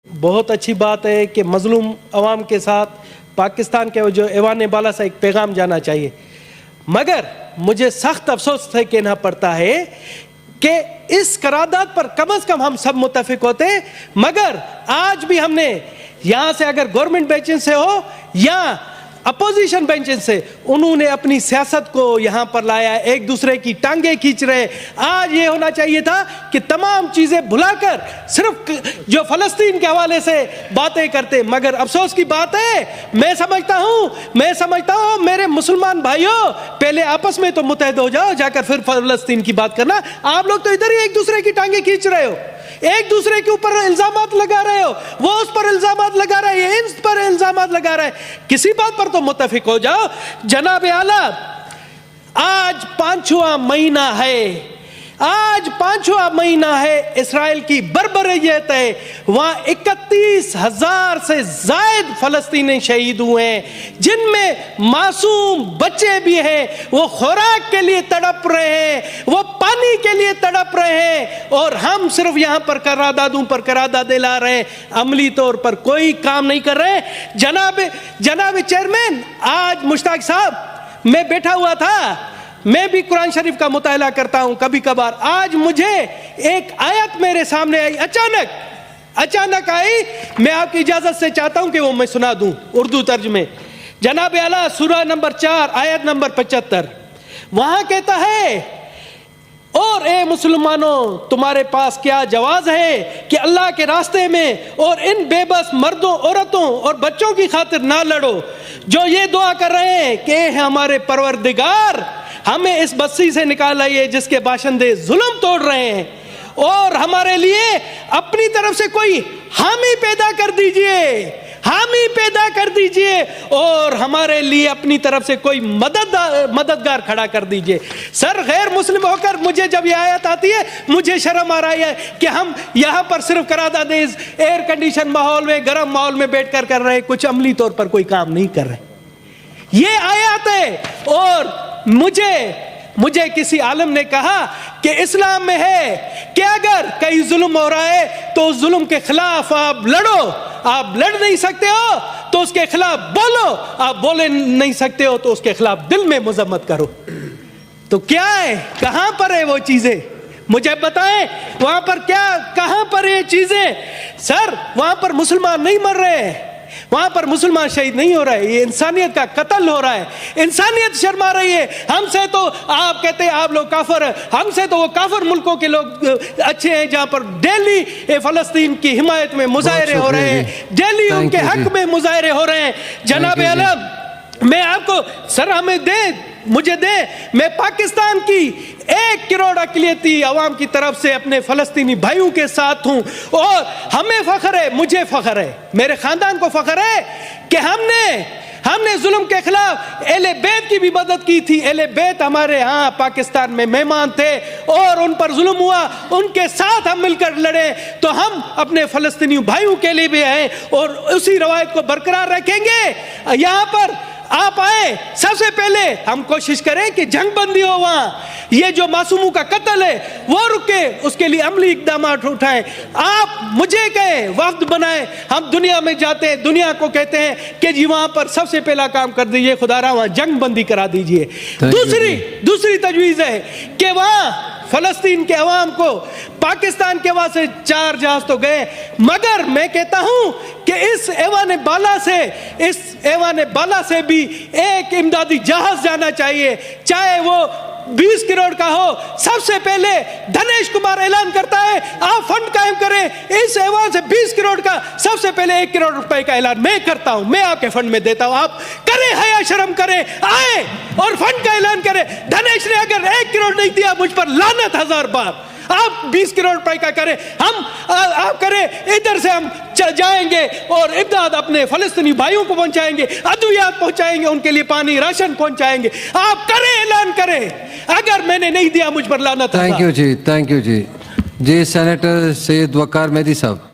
बहुत अच्छी बात है कि मजलूम अवाम के साथ पाकिस्तान के जो ऐवान बाला से एक पैगाम जाना चाहिए, मगर मुझे सख्त अफसोस से कहना पड़ता है कि इस करारदाद पर कम से कम हम सब मुत्तफिक होते, मगर आज भी हमने यहाँ से अगर गवर्नमेंट बेंचेस से हो या अपोजिशन बेंचेस से, उन्होंने अपनी सियासत को यहाँ पर लाया, एक दूसरे की टांगे खींच रहे। आज ये होना चाहिए था कि तमाम चीज़ें भुलाकर सिर्फ जो फ़लस्तीन के हवाले से बातें करते, मगर अफसोस की बात है, मैं समझता हूँ मेरे मुसलमान भाइयों, पहले आपस में तो मुत्तहद हो जाओ, जाकर फिर फ़लस्तीन की बात करना। आप लोग तो इधर ही एक दूसरे की टांगे खींच रहे हो, एक दूसरे के ऊपर इल्जामात लगा रहे हो, वो उस पर इल्जामात लगा रहे हैं, इन पर इल्जामात लगा रहे हैं। किसी बात पर तो मुत्तफिक हो जाओ। जनाब आला, आज 5वां महीना है, आज 5वां महीना है, इसराइल की बर्बरियत है। वहां 31,000 से जायद फलस्तीनी शहीद हुए हैं, जिनमें मासूम बच्चे भी हैं। वो खुराक के लिए तड़प रहे हैं, वो पानी के लिए तड़प रहे हैं, और हम सिर्फ यहां पर करारदादों पर करारदादे ला रहे हैं, अमली तौर पर कोई काम नहीं कर रहे हैं। जनाब चेयरमैन, आज मुश्ताक साहब, मैं बैठा हुआ था, मैं भी कुरान शरीफ का मुताला करता हूं कभी कभार। आज मुझे एक आयत मेरे सामने आई, अचानक आई। मैं आपकी इजाजत से चाहता हूं कि वो मैं सुना दूं उर्दू तर्जुमे। जनाब आला, सूरा नंबर 4 आयत नंबर 75, वहां कहता है, और ए मुसलमानों, तुम्हारे पास क्या जवाज है कि अल्लाह के रास्ते में और इन बेबस मर्दों, औरतों और बच्चों की खातिर ना लड़ो, जो ये दुआ कर रहे हैं कि हमारे परवरदिगार हमें इस बस्ती से निकाल लाइए जिसके बाशिंदे जुल्म तोड़ रहे हैं, और हमारे लिए अपनी तरफ से कोई हामी पैदा कर दीजिए, और हमारे लिए अपनी तरफ से कोई मददगार खड़ा कर दीजिए। सर, गैर मुस्लिम होकर मुझे जब यह आयत आती है, मुझे शर्म आ रही है कि हम यहाँ पर सिर्फ करारदादे एयर कंडीशन माहौल में, गर्म माहौल में बैठकर कर रहे हैं, कुछ अमली तौर पर कोई काम नहीं कर रहे। ये आयत है, और मुझे किसी आलम ने कहा कि इस्लाम में है कि अगर कहीं जुल्म हो रहा है तो उस जुल्म के खिलाफ आप लड़ो। आप लड़ नहीं सकते हो तो उसके खिलाफ बोलो, आप बोले नहीं सकते हो तो उसके खिलाफ दिल में मजम्मत करो। तो क्या है, कहां पर है वो चीजें, मुझे बताएं। वहां पर कहां पर ये चीजें? सर, वहां पर मुसलमान नहीं मर रहे हैं, वहां पर मुसलमान शहीद नहीं हो रहा है, ये इंसानियत का कत्ल हो रहा है। इंसानियत शर्मा रही है। हमसे तो आप कहते हैं आप लोग काफिर हैं, हमसे तो वो काफिर मुल्कों के लोग अच्छे हैं, जहां पर डेली फलस्तीन की हिमायत में मुजाहरे हो रहे हैं, डेली उनके हक में मुजाहरे हो रहे हैं। जनाब आलम, मैं आपको, सर हमें मुझे दे, मैं पाकिस्तान की 1 करोड़ अक़लियती अवाम की तरफ से अपने फलस्तीनी भाइयों के साथ हूं, और हमें फख्र है, मुझे फख्र है, मेरे खानदान को फख्र है कि हमने जुल्म के खिलाफ अहले बैत की भी मदद की थी। अहले बैत हमारे यहाँ पाकिस्तान में मेहमान थे और उन पर जुल्म हुआ, उनके साथ हम मिलकर लड़े, तो हम अपने फलस्तीनी भाइयों के लिए भी हैं और उसी रवायत को बरकरार रखेंगे। यहाँ पर आप आए, सबसे पहले हम कोशिश करें कि जंग बंदी हो, वहां ये जो मासूमों का कत्ल है वो रुके, उसके लिए अमली इकदाम उठाएं। आप मुझे कहें, वफ्द बनाएं, हम दुनिया में जाते हैं, दुनिया को कहते हैं कि जी वहां पर सबसे पहला काम कर दीजिए, खुदारा वहां जंग बंदी करा दीजिए। दूसरी तजवीज है कि वहां फलस्तीन के अवाम को, पाकिस्तान के वहां से 4 जहाज तो गए, मगर मैं कहता हूं कि इस ऐवान बाला से भी एक इमदादी जहाज जाना चाहिए, चाहे वो 20 करोड़ का हो। सबसे पहले धनेश कुमार ऐलान करता है, आप फंड कायम करें, इस ऐवान से 20 करोड़ का सबसे पहले 1 करोड़ रुपए का ऐलान मैं करता हूं, मैं आपके फंड में देता हूं, आप करें, हया शर्म करें, आए और फंड का ऐलान करें। धनेश ने अगर 1 करोड़ नहीं दिया, मुझ पर लानत 1000 बार। आप 20 करोड़ रुपए का करें, आप करें, इधर से हम जाएंगे और इमदाद अपने फलस्तीनी भाइयों को पहुंचाएंगे, अद्वियात पहुंचाएंगे, उनके लिए पानी राशन पहुंचाएंगे। आप करें, ऐलान करें, अगर मैंने नहीं दिया मुझ पर लानत। Thank you ji, thank you ji. जी, सेनेटर सैयद वकार मेहदी साहब।